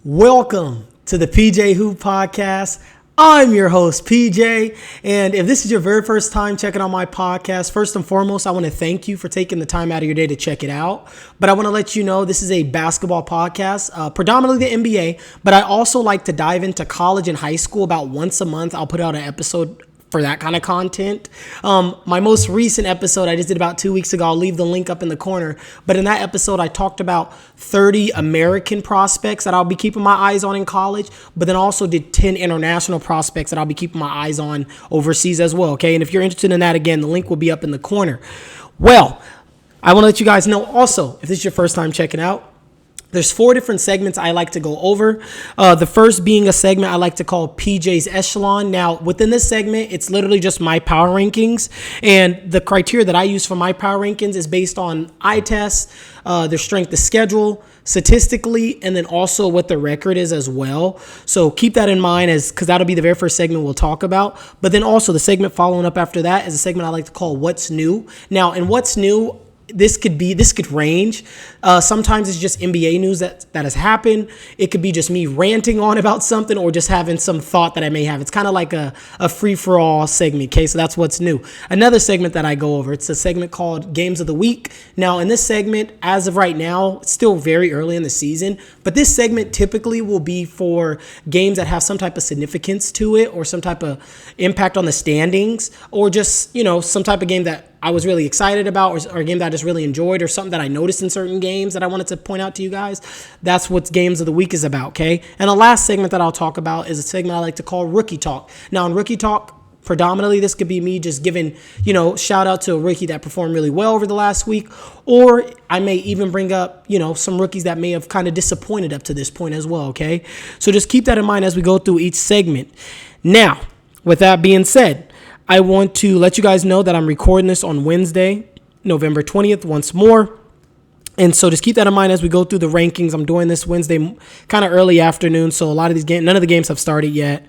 Welcome to the PJ Hoop Podcast. I'm your host, PJ, and if this is your very first time checking out my podcast, first and foremost, I want to thank you for taking the time out of your day to check it out. But I want to let you know this is a basketball podcast, predominantly the NBA, but I also like to dive into college and high school about once a month. I'll put out an episode for that kind of content. My most recent episode I just did about 2 weeks ago. I'll leave the link up in the corner. But in that episode, I talked about 30 American prospects that I'll be keeping my eyes on in college, but then also did 10 international prospects that I'll be keeping my eyes on overseas as well. Okay. And if you're interested in that, again, the link will be up in the corner. Well, I want to let you guys know also, if this is your first time checking out, there's 4 different segments I like to go over. The first being a segment I like to call PJ's Echelon. Now, within this segment, it's literally just my power rankings. And the criteria that I use for my power rankings is based on eye tests, their strength of schedule, statistically, and then also what the record is as well. So keep that in mind because that'll be the very first segment we'll talk about. But then also the segment following up after that is a segment I like to call What's New. Now, in What's New, this could range. Sometimes it's just NBA news that has happened. It could be just me ranting on about something or just having some thought that I may have. It's kind of like a free-for-all segment, okay? So that's what's new. Another segment that I go over, it's a segment called Games of the Week. Now, in this segment, as of right now, it's still very early in the season, but this segment typically will be for games that have some type of significance to it or some type of impact on the standings or just, some type of game that I was really excited about or a game that I just really enjoyed or something that I noticed in certain games that I wanted to point out to you guys. That's what Games of the Week is about, okay? And the last segment that I'll talk about is a segment I like to call Rookie Talk. Now, in Rookie Talk, predominantly, this could be me just giving, shout out to a rookie that performed really well over the last week, or I may even bring up, some rookies that may have kind of disappointed up to this point as well, okay? So just keep that in mind as we go through each segment. Now, with that being said, I want to let you guys know that I'm recording this on Wednesday, November 20th, once more. And so just keep that in mind as we go through the rankings. I'm doing this Wednesday kind of early afternoon, so a lot of these games, none of the games have started yet.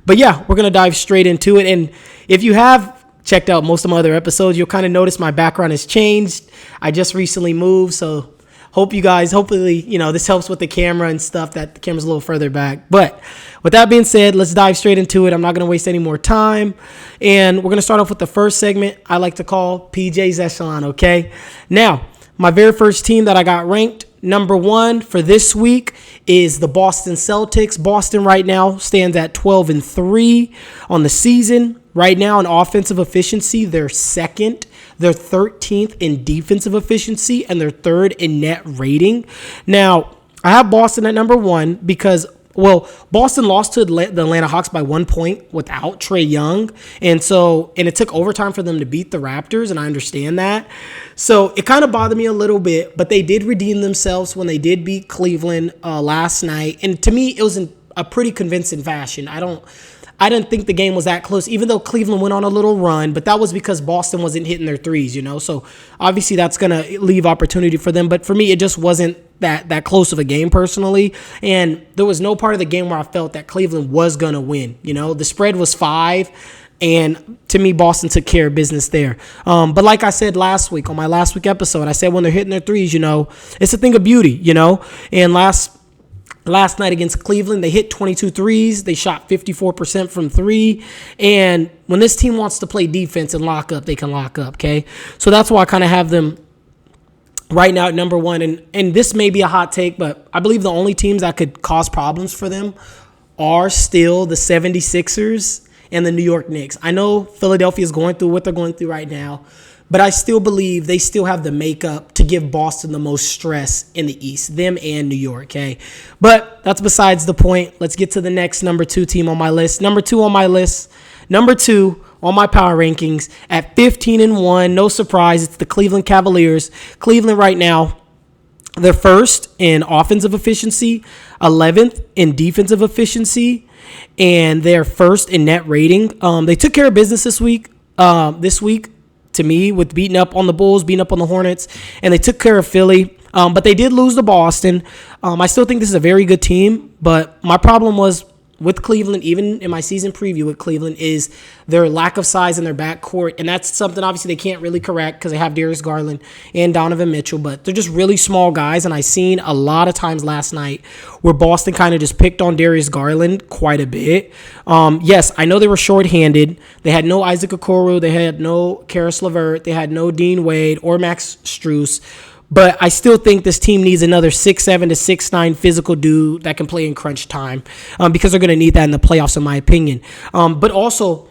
But yeah, we're going to dive straight into it. And if you have checked out most of my other episodes, you'll kind of notice my background has changed. I just recently moved, so hopefully this helps with the camera and stuff, that the camera's a little further back. But with that being said, let's dive straight into it. I'm not going to waste any more time. And we're going to start off with the first segment I like to call PJ's Echelon, okay? Now, my very first team that I got ranked number 1 for this week is the Boston Celtics. Boston right now stands at 12-3 on the season. Right now in offensive efficiency, they're second. They're 13th in defensive efficiency, and they're 3rd in net rating. Now, I have Boston at number 1 because, Boston lost to the Atlanta Hawks by 1 point without Trae Young. And it took overtime for them to beat the Raptors, and I understand that. So it kind of bothered me a little bit, but they did redeem themselves when they did beat Cleveland last night. And to me, it was in a pretty convincing fashion. I didn't think the game was that close, even though Cleveland went on a little run, but that was because Boston wasn't hitting their threes, So obviously that's going to leave opportunity for them. But for me, it just wasn't that close of a game personally. And there was no part of the game where I felt that Cleveland was going to win. The spread was 5. And to me, Boston took care of business there. But like I said last week, on my last week episode, I said when they're hitting their threes, it's a thing of beauty, And last night against Cleveland, they hit 22 threes. They shot 54% from 3. And when this team wants to play defense and lock up, they can lock up, okay? So that's why I kind of have them right now at number 1. And this may be a hot take, but I believe the only teams that could cause problems for them are still the 76ers and the New York Knicks. I know Philadelphia is going through what they're going through right now, but I still believe they still have the makeup to give Boston the most stress in the East, them and New York, okay? But that's besides the point. Let's get to the next number 2 team on my list. Number 2 on my power rankings at 15-1. No surprise, it's the Cleveland Cavaliers. Cleveland right now, they're 1st in offensive efficiency, 11th in defensive efficiency, and they're 1st in net rating. They took care of business this week. To me, with beating up on the Bulls, beating up on the Hornets, and they took care of Philly. But they did lose to Boston. I still think this is a very good team, but my problem was with Cleveland, even in my season preview with Cleveland, is their lack of size in their backcourt. And that's something obviously they can't really correct because they have Darius Garland and Donovan Mitchell, but they're just really small guys. And I seen a lot of times last night where Boston kind of just picked on Darius Garland quite a bit. Yes, I know they were shorthanded. They had no Isaac Okoro. They had no Karis LeVert. They had no Dean Wade or Max Strus. But I still think this team needs another 6'7" to 6'9" physical dude that can play in crunch time because they're going to need that in the playoffs, in my opinion. But also,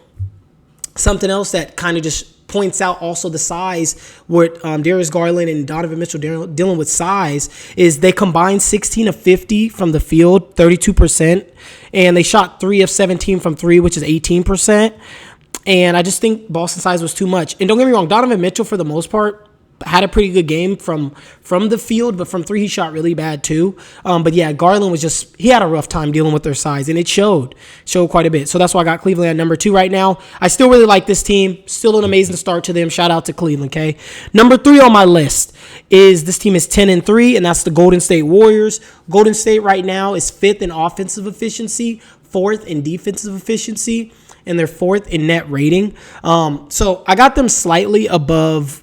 something else that kind of just points out also the size where Darius Garland and Donovan Mitchell dealing with size is they combined 16 of 50 from the field, 32%, and they shot 3 of 17 from 3, which is 18%. And I just think Boston's size was too much. And don't get me wrong, Donovan Mitchell, for the most part, had a pretty good game from the field, but from 3 he shot really bad too. But yeah, Garland was he had a rough time dealing with their size, and it showed quite a bit. So that's why I got Cleveland at number 2 right now. I still really like this team. Still an amazing start to them. Shout out to Cleveland, okay? Number 3 on my list is this team is 10-3, and that's the Golden State Warriors. Golden State right now is 5th in offensive efficiency, 4th in defensive efficiency, and they're 4th in net rating. So I got them slightly above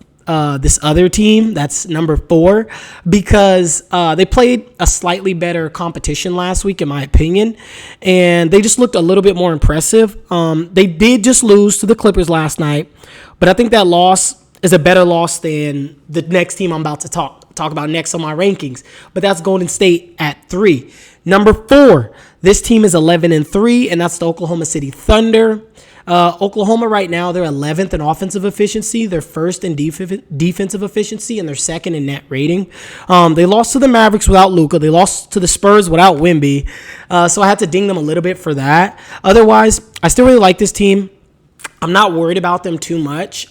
this other team that's number 4 because they played a slightly better competition last week, in my opinion, and they just looked a little bit more impressive. They did just lose to the Clippers last night, but I think that loss is a better loss than the next team I'm about to talk about next on my rankings, but that's Golden State at 3. Number 4, this team is 11-3, and that's the Oklahoma City Thunder. Oklahoma right now, they're 11th in offensive efficiency. They're 1st in defensive efficiency, and they're 2nd in net rating. They lost to the Mavericks without Luka. They lost to the Spurs without Wemby. So I had to ding them a little bit for that. Otherwise, I still really like this team. I'm not worried about them too much.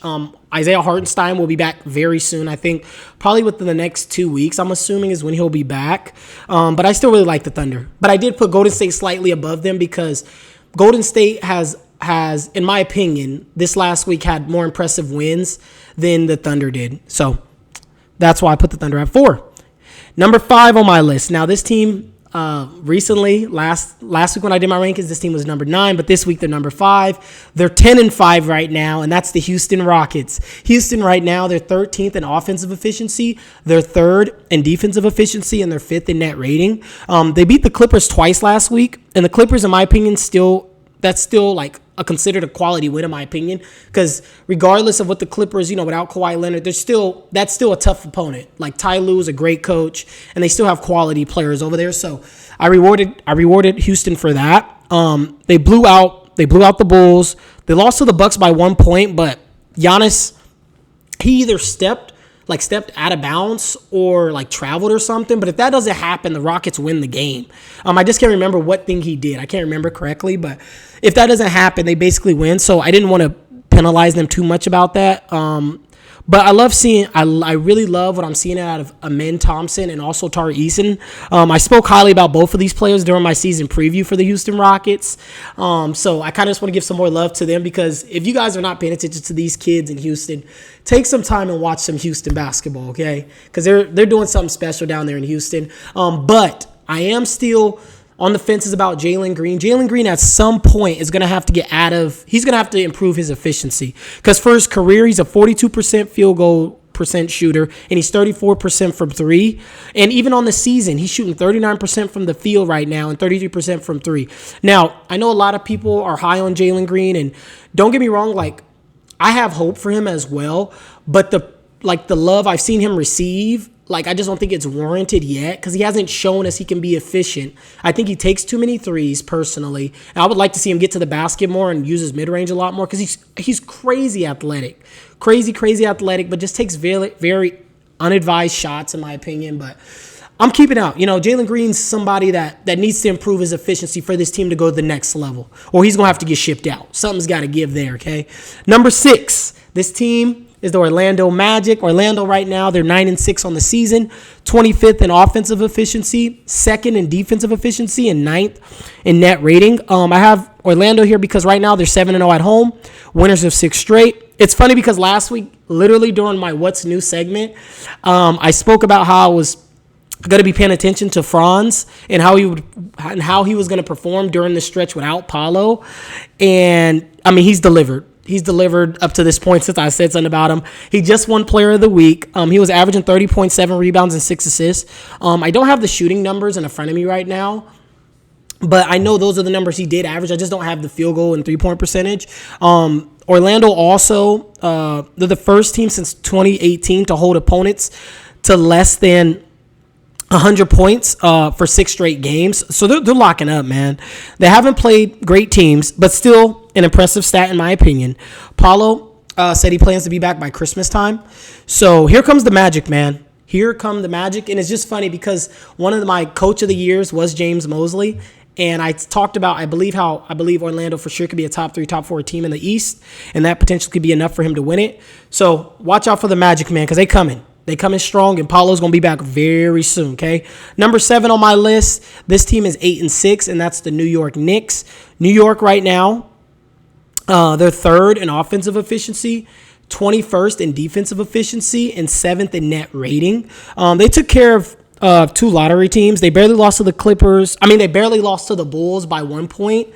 Isaiah Hartenstein will be back very soon. I think probably within the next 2 weeks, I'm assuming, is when he'll be back. But I still really like the Thunder. But I did put Golden State slightly above them because Golden State has, in my opinion, this last week had more impressive wins than the Thunder did. So that's why I put the Thunder at 4. Number 5 on my list. Now, this team recently, last week when I did my rankings, this team was number 9, but this week they're number 5. They're 10-5 right now, and that's the Houston Rockets. Houston right now, they're 13th in offensive efficiency, they're 3rd in defensive efficiency, and they're 5th in net rating. They beat the Clippers twice last week, and the Clippers, in my opinion, that's still like considered a quality win, in my opinion, because regardless of what the Clippers, without Kawhi Leonard, that's still a tough opponent. Like Ty Lue is a great coach, and they still have quality players over there. So I rewarded Houston for that. They blew out the Bulls. They lost to the Bucks by 1 point, but Giannis, he either stepped out of bounds or traveled or something. But if that doesn't happen, the Rockets win the game. I just can't remember what thing he did. I can't remember correctly, but if that doesn't happen, they basically win. So I didn't want to penalize them too much about that. But I really love what I'm seeing out of Amen Thompson and also Tari Eason. I spoke highly about both of these players during my season preview for the Houston Rockets. So I kind of just want to give some more love to them because if you guys are not paying attention to these kids in Houston, take some time and watch some Houston basketball, okay? Because they're doing something special down there in Houston. But I am still on the fences about Jalen Green. Jalen Green at some point is going to have to he's going to have to improve his efficiency. Because for his career, he's a 42% field goal percent shooter, and he's 34% from 3. And even on the season, he's shooting 39% from the field right now and 33% from 3. Now, I know a lot of people are high on Jalen Green, and don't get me wrong, I have hope for him as well, but the love I've seen him receive, I just don't think it's warranted yet because he hasn't shown us he can be efficient. I think he takes too many threes personally. And I would like to see him get to the basket more and use his mid-range a lot more because he's crazy athletic. Crazy athletic, but just takes very, very unadvised shots in my opinion. But I'm keeping out. Jalen Green's somebody that needs to improve his efficiency for this team to go to the next level, or he's going to have to get shipped out. Something's got to give there, okay? Number 6, this team is the Orlando Magic. Orlando right now, they're 9-6 on the season, 25th in offensive efficiency, 2nd in defensive efficiency, and 9th in net rating. I have Orlando here because right now they're 7-0 at home, winners of 6 straight. It's funny because last week, literally during my What's New segment, I spoke about how I was Going to be paying attention to Franz and how he was going to perform during the stretch without Paulo. And I mean, he's delivered. He's delivered up to this point since I said something about him. He just won Player of the Week. He was averaging 30.7 rebounds and 6 assists. I don't have the shooting numbers in front of me right now, but I know those are the numbers he did average. I just don't have the field goal and 3-point percentage. Orlando also, they're the first team since 2018 to hold opponents to less than 100 points for 6 straight games. So they're locking up, man. They haven't played great teams, but still an impressive stat in my opinion. Paulo said he plans to be back by Christmas time. So here comes the Magic, man. Here come the Magic. And it's just funny because one of my coach of the years was James Mosley. And I talked about, I believe Orlando for sure could be a top 3, top 4 team in the East. And that potentially could be enough for him to win it. So watch out for the Magic, man, because they coming. They coming strong, and Paulo's going to be back very soon, okay? Number 7 on my list, this team is 8-6, and that's the New York Knicks. New York right now, they're 3rd in offensive efficiency, 21st in defensive efficiency, and 7th in net rating. They took care of 2 lottery teams. They barely lost to the Clippers. I mean, they barely lost to the Bulls by 1 point,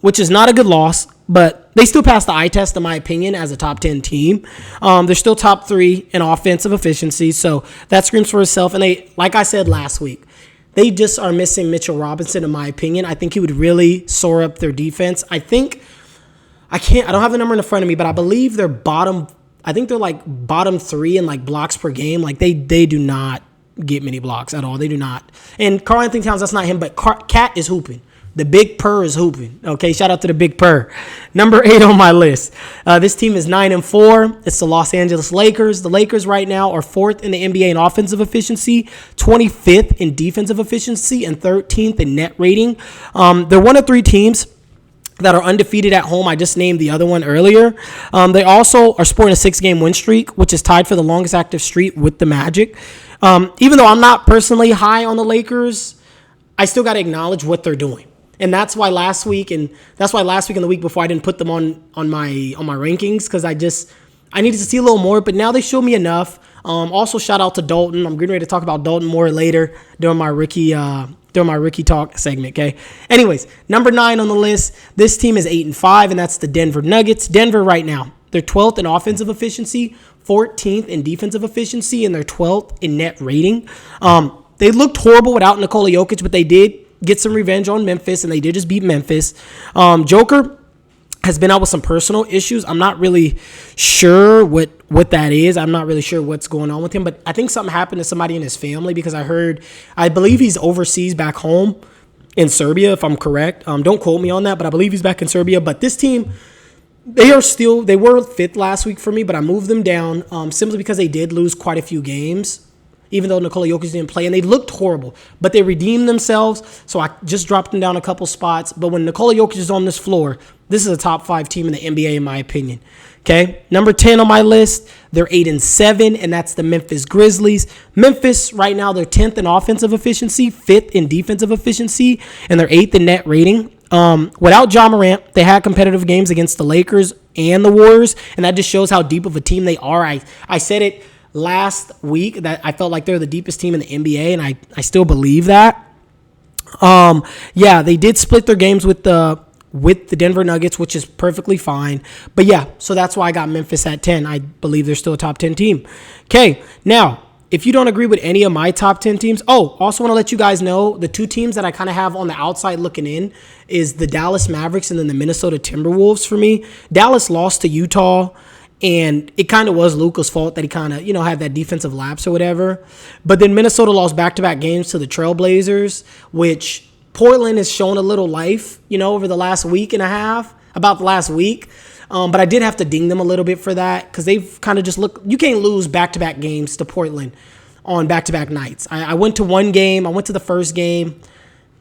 which is not a good loss, but they still passed the eye test, in my opinion, as a top 10 team. They're still top 3 in offensive efficiency, so that screams for itself. And they, like I said last week, they just are missing Mitchell Robinson, in my opinion. I think he would really soar up their defense. I don't have the number in front of me, but I believe they're bottom 3 in like blocks per game. Like they do not get many blocks at all. They do not. And Karl Anthony Towns, that's not him, but Cat is hooping. The Big Purr is hooping. Okay, shout out to the Big Purr. Number 8 on my list. This team is 9-4. It's the Los Angeles Lakers. The Lakers right now are 4th in the NBA in offensive efficiency, 25th in defensive efficiency, and 13th in net rating. They're one of 3 teams that are undefeated at home. I just named the other one earlier. They also are sporting a 6-game win streak, which is tied for the longest active streak with the Magic. Even though I'm not personally high on the Lakers, I still got to acknowledge what they're doing. And that's why last week and the week before I didn't put them on my rankings, because I needed to see a little more. But now they showed me enough. Also, shout out to Dalton. I'm getting ready to talk about Dalton more later during my rookie talk segment. Okay. Anyways, number 9 on the list. This team is 8-5, and that's the Denver Nuggets. Denver right now, they're 12th in offensive efficiency, 14th in defensive efficiency, and they're 12th in net rating. They looked horrible without Nikola Jokic, but they did get some revenge on Memphis, and they did just beat Memphis. Joker has been out with some personal issues. I'm not really sure what that is. I'm not really sure what's going on with him, but I think something happened to somebody in his family, because I believe he's overseas back home in Serbia, if I'm correct. Don't quote me on that, but I believe he's back in Serbia. But this team, they were 5th last week for me, but I moved them down simply because they did lose quite a few games, even though Nikola Jokic didn't play, and they looked horrible. But they redeemed themselves, so I just dropped them down a couple spots. But when Nikola Jokic is on this floor, this is a top 5 team in the NBA, in my opinion. Okay, number 10 on my list, they're 8-7, and that's the Memphis Grizzlies. Memphis, right now, they're 10th in offensive efficiency, 5th in defensive efficiency, and they're 8th in net rating. Without Ja Morant, they had competitive games against the Lakers and the Warriors, and that just shows how deep of a team they are. I said it last week that I felt like they're the deepest team in the NBA, and I still believe that. Yeah, they did split their games with the Denver Nuggets, which is perfectly fine. But yeah, so that's why I got Memphis at 10. I believe they're still a top 10 team. Okay, now, if you don't agree with any of my top 10 teams, also want to let you guys know the 2 teams that I kind of have on the outside looking in is the Dallas Mavericks and then the Minnesota Timberwolves for me. Dallas lost to Utah, and it kind of was Luka's fault that he kind of, had that defensive lapse or whatever. But then Minnesota lost back-to-back games to the Trailblazers, which Portland has shown a little life, over the last week and a half, about the last week. But I did have to ding them a little bit for that, because they've kind of just you can't lose back-to-back games to Portland on back-to-back nights. I went to one game. I went to the first game.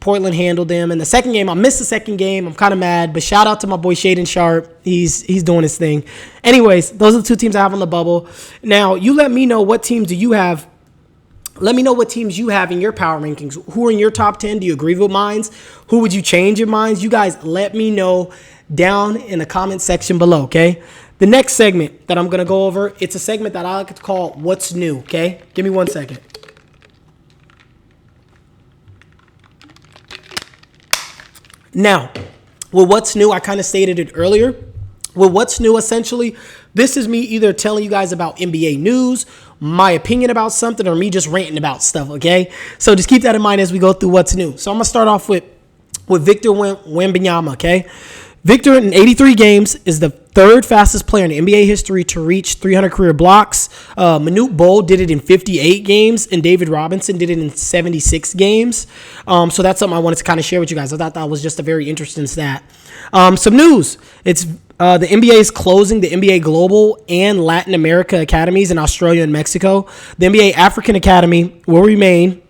Portland handled them. And the second game, I missed the second game. I'm kind of mad, but shout out to my boy Shaedon Sharpe. He's doing his thing. Anyways, those are the 2 teams I have on the bubble. Now, you let me know what teams do you have. Let me know what teams you have in your power rankings. Who are in your top 10? Do you agree with mine? Who would you change your minds? You guys let me know down in the comment section below, okay? The next segment that I'm going to go over, it's a segment that I like to call What's New, okay? Give me 1 second. Now, with what's new, I kind of stated it earlier. With what's new, essentially, this is me either telling you guys about NBA news, my opinion about something, or me just ranting about stuff, okay? So just keep that in mind as we go through what's new. So I'm going to start off with Victor Wembanyama, okay? Victor, in 83 games, is the third fastest player in NBA history to reach 300 career blocks. Manute Bol did it in 58 games, and David Robinson did it in 76 games. So that's something I wanted to kind of share with you guys. I thought that was just a very interesting stat. Some news. It's the NBA is closing the NBA Global and Latin America academies in Australia and Mexico. The NBA African Academy will remain,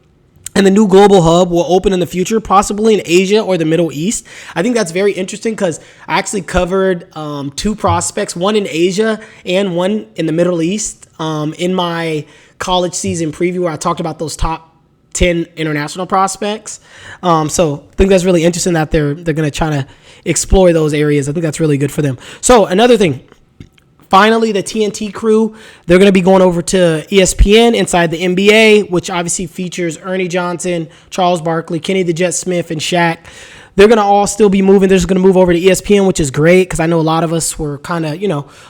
and the new global hub will open in the future, possibly in Asia or the Middle East. I think that's very interesting because I actually covered two prospects, one in Asia and one in the Middle East, in my college season preview where I talked about those top 10 international prospects. So I think that's really interesting that they're going to try to explore those areas. I think that's really good for them. So another thing. Finally, the TNT crew, they're going to be going over to ESPN inside the NBA, which obviously features Ernie Johnson, Charles Barkley, Kenny the Jet Smith, and Shaq. They're going to all still be moving. They're just going to move over to ESPN, which is great because I know a lot of us were kind of,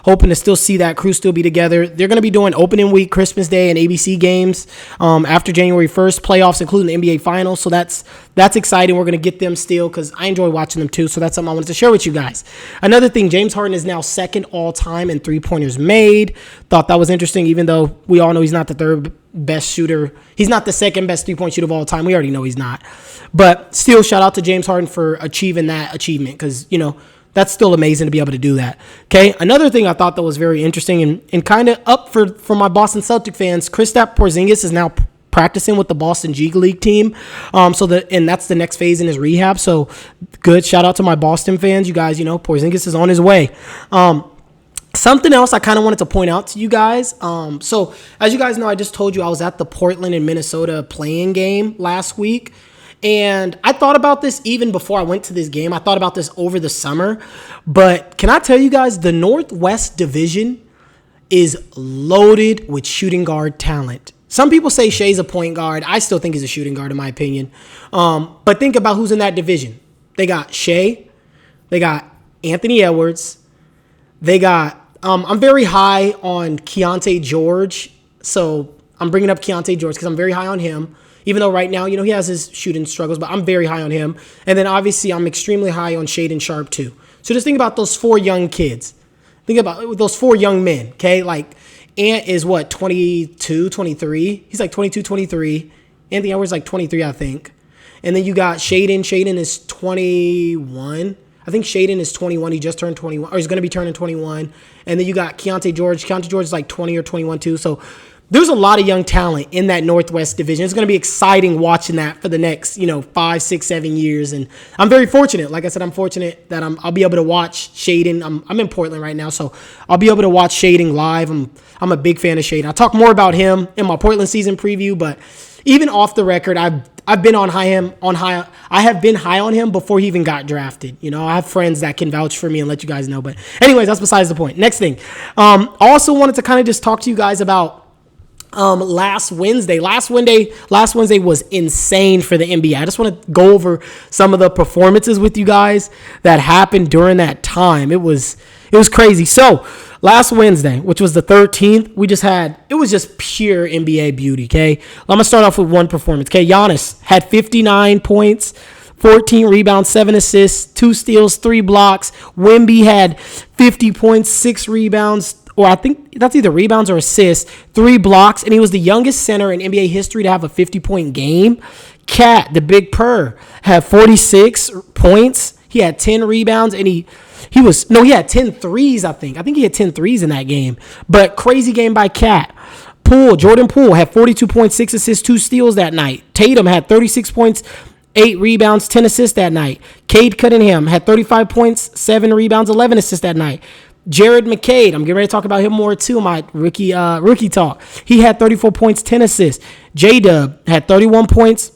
hoping to still see that crew still be together. They're going to be doing opening week, Christmas Day, and ABC games after January 1st, playoffs, including the NBA Finals. So that's exciting. We're going to get them still because I enjoy watching them too. So that's something I wanted to share with you guys. Another thing, James Harden is now second all-time in three-pointers made. Thought that was interesting, even though we all know he's not the third best shooter. He's not the second best three-point shooter of all time. We already know he's not. But still, shout out to James Harden for achieving that achievement because, that's still amazing to be able to do that. Okay, another thing I thought that was very interesting and kind of up for my Boston Celtic fans, Kristaps Porzingis is now practicing with the Boston G League team. And that's the next phase in his rehab. So good. Shout out to my Boston fans. You guys, Porzingis is on his way. Something else I kind of wanted to point out to you guys. So as you guys know, I just told you I was at the Portland and Minnesota playing game last week. And I thought about this even before I went to this game. I thought about this over the summer. But can I tell you guys, the Northwest Division is loaded with shooting guard talent. Some people say Shea's a point guard. I still think he's a shooting guard in my opinion. But think about who's in that division. They got Shea. They got Anthony Edwards. They got, I'm very high on Keontae George. So I'm bringing up Keontae George because I'm very high on him. Even though right now, he has his shooting struggles, but I'm very high on him. And then obviously I'm extremely high on Shaedon Sharpe too. So just think about those four young kids. Think about those four young men, okay? Like Ant is what, 22, 23? He's like 22, 23. Anthony Edwards like 23, I think. And then you got Shaedon. Shaedon is 21. I think Shaedon is 21. He just turned 21, or he's going to be turning 21. And then you got Keontae George. Keontae George is like 20 or 21 too. So there's a lot of young talent in that Northwest Division. It's going to be exciting watching that for the next, 5, 6, 7 years. And I'm very fortunate. Like I said, I'm fortunate that I'll be able to watch Shaedon. I'm in Portland right now, so I'll be able to watch Shaedon live. I'm a big fan of Shaedon. I'll talk more about him in my Portland season preview, but even off the record, I've been I have been high on him before he even got drafted. I have friends that can vouch for me and let you guys know. But anyways, that's besides the point. Next thing. Also wanted to kind of just talk to you guys about last Wednesday. Last Wednesday was insane for the NBA. I just want to go over some of the performances with you guys that happened during that time. It was crazy. So last Wednesday, which was the 13th, it was just pure NBA beauty, okay? I'm going to start off with one performance, okay? Giannis had 59 points, 14 rebounds, 7 assists, 2 steals, 3 blocks. Wemby had 50 points, 6 rebounds, or I think that's either rebounds or assists, 3 blocks, and he was the youngest center in NBA history to have a 50-point game. Cat, the big purr, had 46 points. He had 10 rebounds, and he had 10 threes, I think. I think he had 10 threes in that game. But crazy game by Cat. Jordan Poole had 42 points, 6 assists, 2 steals that night. Tatum had 36 points, 8 rebounds, 10 assists that night. Cade Cunningham had 35 points, 7 rebounds, 11 assists that night. Jared McCade, I'm getting ready to talk about him more too, my rookie talk. He had 34 points, 10 assists. J-Dub had 31 points,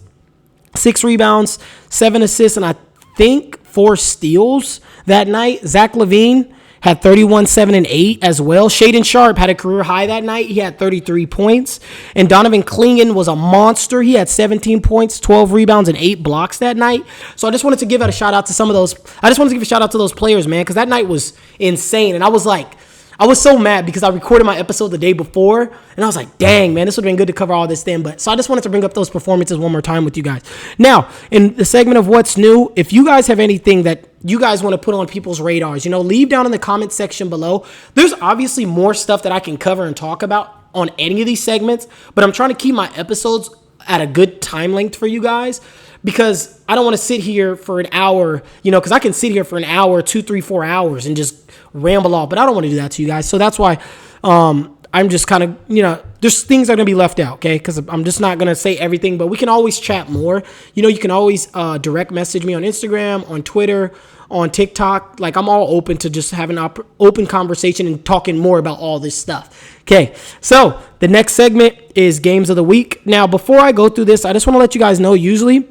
6 rebounds, 7 assists, and I think 4 steals that night. Zach LaVine had 31, 7, and 8 as well. Shaden Sharp had a career high that night. He had 33 points. And Donovan Clingan was a monster. He had 17 points, 12 rebounds, and 8 blocks that night. So I just wanted to give a shout out to some of those. I just wanted to give a shout out to those players, man, because that night was insane. And I was so mad because I recorded my episode the day before, and I was like, dang, man, this would have been good to cover all this then. But so I just wanted to bring up those performances one more time with you guys. Now, in the segment of what's new, if you guys have anything that you guys want to put on people's radars, leave down in the comment section below. There's obviously more stuff that I can cover and talk about on any of these segments, but I'm trying to keep my episodes at a good time length for you guys, because I don't want to sit here for an hour, because I can sit here for an hour, 2, 3, 4 hours and just ramble off, but I don't want to do that to you guys. So that's why I'm just kind of, there's things that are going to be left out, okay? Because I'm just not going to say everything, but we can always chat more. You can always direct message me on Instagram, on Twitter, on TikTok. Like, I'm all open to just having an open conversation and talking more about all this stuff. Okay, so the next segment is Games of the Week. Now, before I go through this, I just want to let you guys know, usually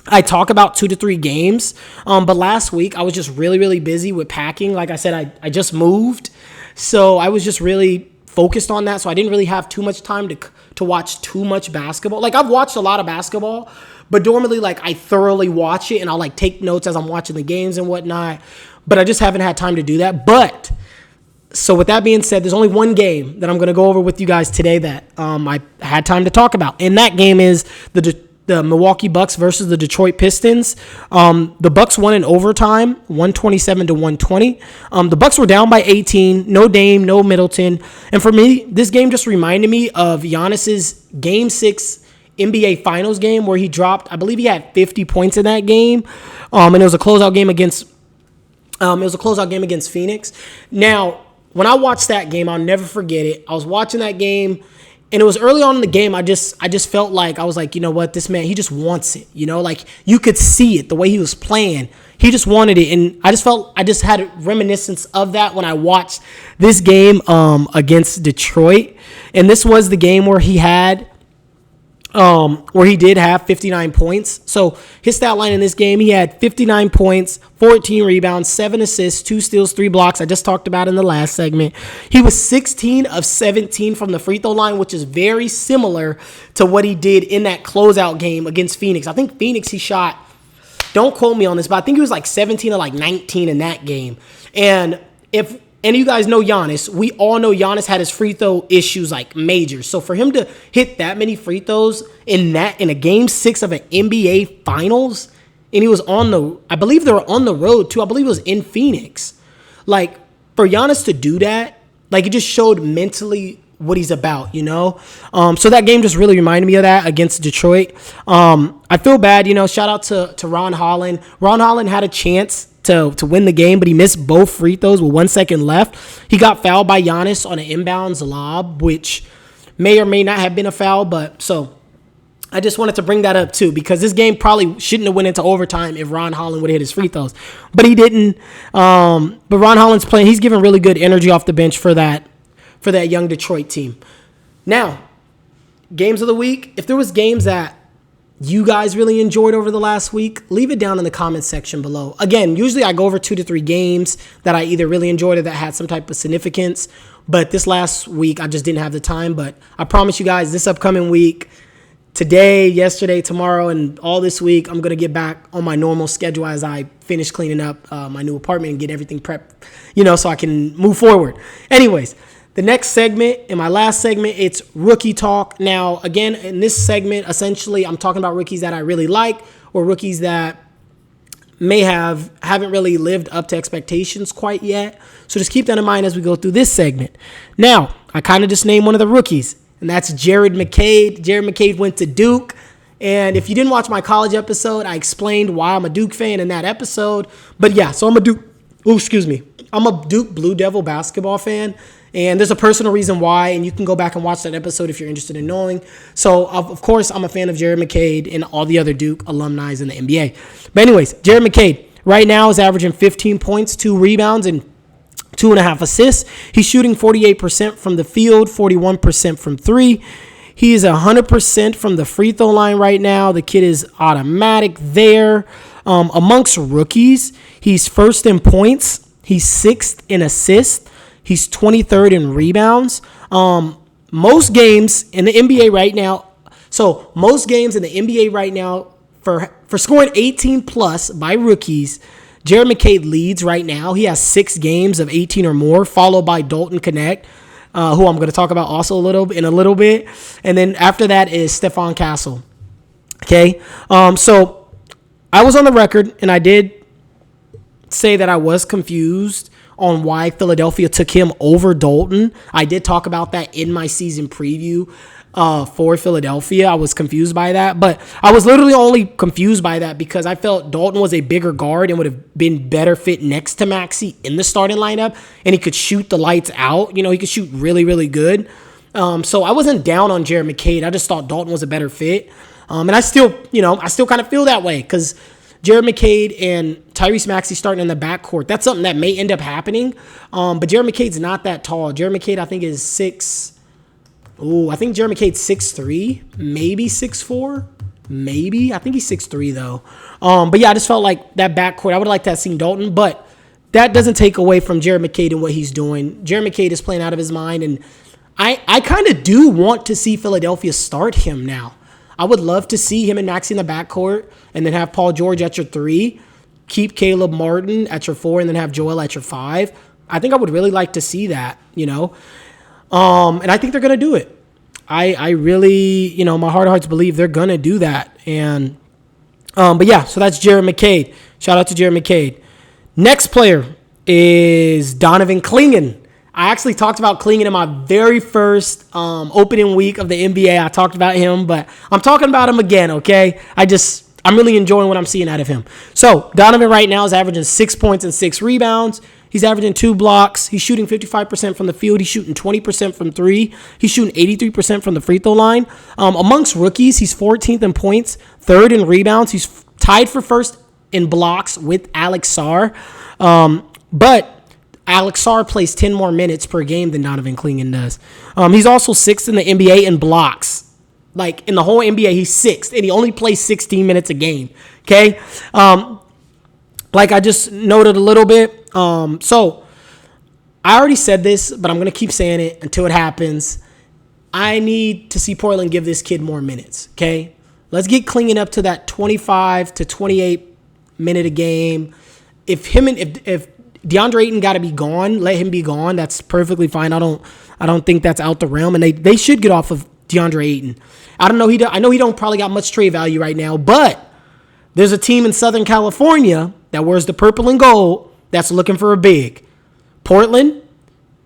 I talk about 2 to 3 games, but last week I was just really, really busy with packing. Like I said, I just moved, so I was just really focused on that, so I didn't really have too much time to watch too much basketball. Like, I've watched a lot of basketball, but normally, like, I thoroughly watch it, and I'll, like, take notes as I'm watching the games and whatnot, but I just haven't had time to do that. But so with that being said, there's only one game that I'm going to go over with you guys today that I had time to talk about, and that game is the Milwaukee Bucks versus the Detroit Pistons. The Bucks won in overtime, 127-120. The Bucks were down by 18, no Dame, no Middleton. And for me, this game just reminded me of Giannis's Game 6 NBA Finals game where he dropped, I believe he had 50 points in that game. And it was a closeout game against Phoenix. Now, when I watched that game, I'll never forget it. I was watching that game, and it was early on in the game. I just felt like, I was like, you know what, this man, he just wants it. Like, you could see it the way he was playing. He just wanted it, and I just had a reminiscence of that when I watched this game against Detroit. And this was the game where he did have 59 points. So his stat line in this game, he had 59 points, 14 rebounds, 7 assists, 2 steals, 3 blocks. I just talked about in the last segment. He was 16 of 17 from the free throw line, which is very similar to what he did in that closeout game against Phoenix. I think Phoenix, he shot, don't quote me on this, but I think he was like 17 or like 19 in that game. And if any of you guys know Giannis, we all know Giannis had his free throw issues like major. So for him to hit that many free throws in a game 6 of an NBA Finals, and he was I believe they were on the road too. I believe it was in Phoenix. Like, for Giannis to do that, like, it just showed mentally what he's about, So that game just really reminded me of that against Detroit. I feel bad, shout out to Ron Holland. Ron Holland had a chance to win the game, but he missed both free throws with 1 second left. He got fouled by Giannis on an inbounds lob, which may or may not have been a foul, but so I just wanted to bring that up too, because this game probably shouldn't have went into overtime if Ron Holland would have hit his free throws, but he didn't. But Ron Holland's playing; he's giving really good energy off the bench for that young Detroit team. Now, games of the week. If there was games that you guys really enjoyed over the last week, leave it down in the comments section below. Again, usually I go over 2 to 3 games that I either really enjoyed or that had some type of significance. But this last week, I just didn't have the time. But I promise you guys, this upcoming week, today, yesterday, tomorrow, and all this week, I'm going to get back on my normal schedule as I finish cleaning up my new apartment and get everything prepped, so I can move forward. Anyways, the next segment, in my last segment, it's rookie talk. Now, again, in this segment, essentially, I'm talking about rookies that I really like or rookies that haven't really lived up to expectations quite yet. So just keep that in mind as we go through this segment. Now, I kind of just named one of the rookies, and that's Jared McCade. Jared McCade went to Duke. And if you didn't watch my college episode, I explained why I'm a Duke fan in that episode. But yeah, so I'm a Duke Blue Devil basketball fan. And there's a personal reason why, and you can go back and watch that episode if you're interested in knowing. So, of course, I'm a fan of Jared McCade and all the other Duke alumni in the NBA. But anyways, Jared McCade right now is averaging 15 points, 2 rebounds, and 2.5 assists. He's shooting 48% from the field, 41% from 3. He is 100% from the free throw line right now. The kid is automatic there. Amongst rookies, he's first in points. He's 6th in assists. He's 23rd in rebounds. Most games in the NBA right now. So most games in the NBA right now for scoring 18 plus by rookies, Jared McCade leads right now. He has 6 games of 18 or more, followed by Dalton Connect, who I'm going to talk about also in a little bit. And then after that is Stephon Castle. Okay. So I was on the record and I did say that I was confused on why Philadelphia took him over Dalton. I did talk about that in my season preview for Philadelphia. I was confused by that, but I was literally only confused by that because I felt Dalton was a bigger guard and would have been better fit next to Maxey in the starting lineup, and he could shoot the lights out. He could shoot really, really good. So I wasn't down on Jared McCade. I just thought Dalton was a better fit. And I still kind of feel that way because Jared McCade and Tyrese Maxey starting in the backcourt. That's something that may end up happening. But Jared McCade's not that tall. Jared McCade, I think, is 6'. I think Jared McCade's 6'3", maybe 6'4", maybe. I think he's 6'3", though. But yeah, I just felt like that backcourt, I would like to have seen Dalton, but that doesn't take away from Jared McCade and what he's doing. Jared McCade is playing out of his mind, and I kind of do want to see Philadelphia start him now. I would love to see him and Maxey in the backcourt and then have Paul George at your 3, keep Caleb Martin at your 4, and then have Joel at your 5. I think I would really like to see that, and I think they're going to do it. I really, my heart of hearts believe they're going to do that. And, but yeah, so that's Jared McCade. Shout out to Jared McCade. Next player is Donovan Clingan. I actually talked about Clingan in my very first opening week of the NBA. I talked about him, but I'm talking about him again, okay? I'm really enjoying what I'm seeing out of him. So Donovan right now is averaging 6 points and 6 rebounds. He's averaging 2 blocks. He's shooting 55% from the field. He's shooting 20% from 3. He's shooting 83% from the free throw line. Amongst rookies, he's 14th in points, 3rd in rebounds. He's tied for 1st in blocks with Alex Sarr. But Alex Sarr plays 10 more minutes per game than Donovan Clingan does. He's also 6th in the NBA in blocks. Like, in the whole NBA, he's 6th, and he only plays 16 minutes a game, okay? Like I just noted a little bit. So, I already said this, but I'm going to keep saying it until it happens. I need to see Portland give this kid more minutes, okay? Let's get Clingan up to that 25 to 28 minute a game. If DeAndre Ayton got to be gone, let him be gone. That's perfectly fine. I don't think that's out the realm, and they should get off of DeAndre Ayton. I don't know. I know he don't probably got much trade value right now, but there's a team in Southern California that wears the purple and gold that's looking for a big. Portland,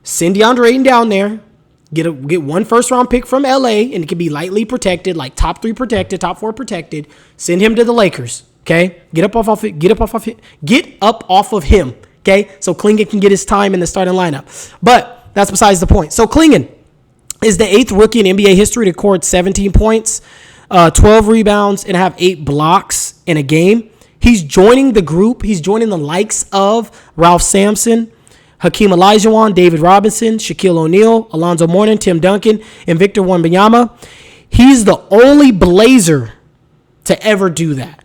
send DeAndre Ayton down there, get 1 first-round pick from LA, and it can be lightly protected, like top 3 protected, top 4 protected. Send him to the Lakers. Okay, get up off of him. Okay, so Clingan can get his time in the starting lineup. But that's besides the point. So Clingan is the 8th rookie in NBA history to record 17 points, 12 rebounds, and have 8 blocks in a game. He's joining the group. He's joining the likes of Ralph Sampson, Hakeem Olajuwon, David Robinson, Shaquille O'Neal, Alonzo Mourning, Tim Duncan, and Victor Wembanyama. He's the only Blazer to ever do that.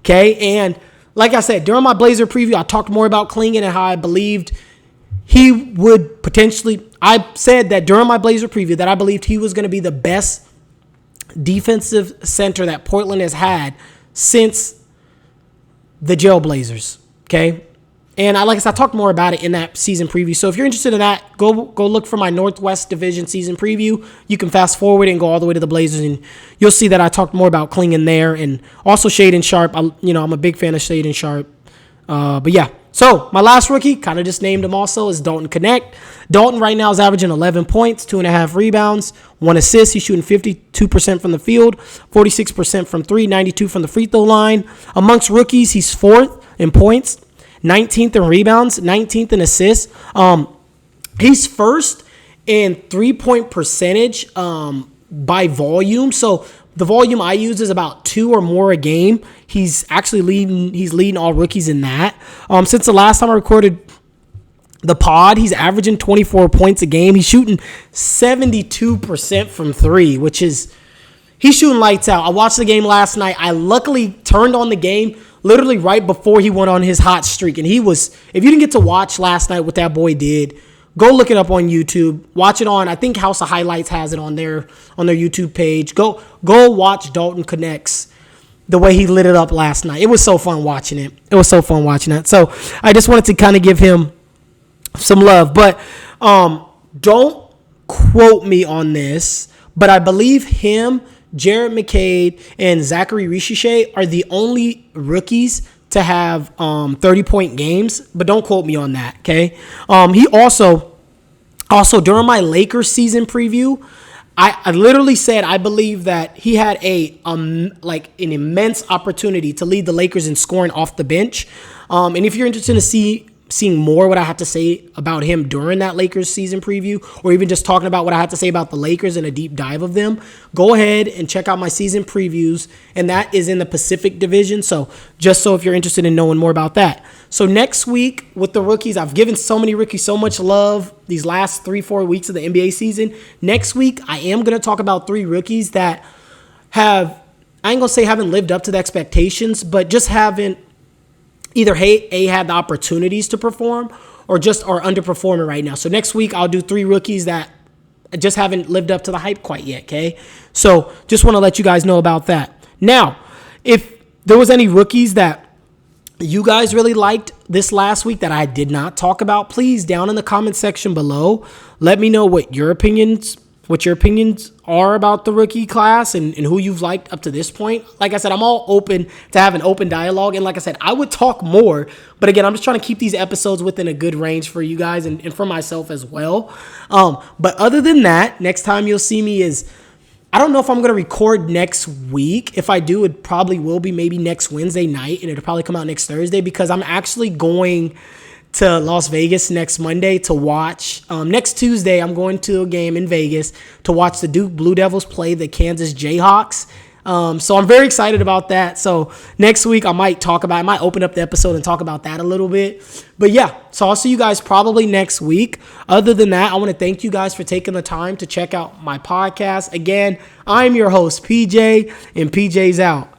Okay, and like I said, during my Blazer preview, I talked more about Clingan and how I believed he would potentially. I said that during my Blazer preview that I believed he was going to be the best defensive center that Portland has had since the Jailblazers. Okay, and like I said, I talked more about it in that season preview. So if you're interested in that, go look for my Northwest Division season preview. You can fast forward and go all the way to the Blazers, and you'll see that I talked more about Clingan there, and also Shaedon Sharpe. I'm a big fan of Shaedon Sharpe. But yeah, so my last rookie, kind of just named him also, is Dalton Connect. Dalton right now is averaging 11 points, 2.5 rebounds, 1 assist. He's shooting 52% from the field, 46% from 3, 92 from the free throw line. Amongst rookies, he's 4th in points, 19th in rebounds, 19th in assists. He's 1st in 3-point percentage by volume. So the volume I use is about 2 or more a game. He's actually leading all rookies in that. Since the last time I recorded the pod, he's averaging 24 points a game. He's shooting 72% from 3, which is, he's shooting lights out. I watched the game last night. I luckily turned on the game literally right before he went on his hot streak. And he was, if you didn't get to watch last night what that boy did, go look it up on YouTube. Watch it on, I think House of Highlights has it on their YouTube page. Go watch Dalton Connects, the way he lit it up last night. It was so fun watching it. So I just wanted to kind of give him some love. But don't quote me on this, but I believe him, Jared McCade, and Zachary Richiche are the only rookies to have 30-point games. But don't quote me on that, okay? He also during my Lakers season preview, I literally said I believe that he had an immense opportunity to lead the Lakers in scoring off the bench. And if you're interested in seeing more what I have to say about him during that Lakers season preview, or even just talking about what I have to say about the Lakers and a deep dive of them, go ahead and check out my season previews, and that is in the Pacific Division. So if you're interested in knowing more about that. So next week with the rookies, I've given so many rookies so much love these last 3-4 weeks of the NBA season. Next week, I am going to talk about 3 rookies that I ain't going to say haven't lived up to the expectations, but just haven't either had the opportunities to perform or just are underperforming right now. So next week, I'll do 3 rookies that just haven't lived up to the hype quite yet, okay? So just want to let you guys know about that. Now, if there was any rookies that you guys really liked this last week that I did not talk about, please, down in the comment section below, let me know what your opinions are about the rookie class and who you've liked up to this point. Like I said, I'm all open to have an open dialogue. And like I said, I would talk more. But again, I'm just trying to keep these episodes within a good range for you guys and for myself as well. But other than that, next time you'll see me is, I don't know if I'm going to record next week. If I do, it probably will be maybe next Wednesday night. And it'll probably come out next Thursday because I'm actually going to Las Vegas next Monday to watch. Next Tuesday, I'm going to a game in Vegas to watch the Duke Blue Devils play the Kansas Jayhawks. So I'm very excited about that. So next week, I might open up the episode and talk about that a little bit. But yeah, so I'll see you guys probably next week. Other than that, I want to thank you guys for taking the time to check out my podcast. Again, I'm your host, PJ, and PJ's out.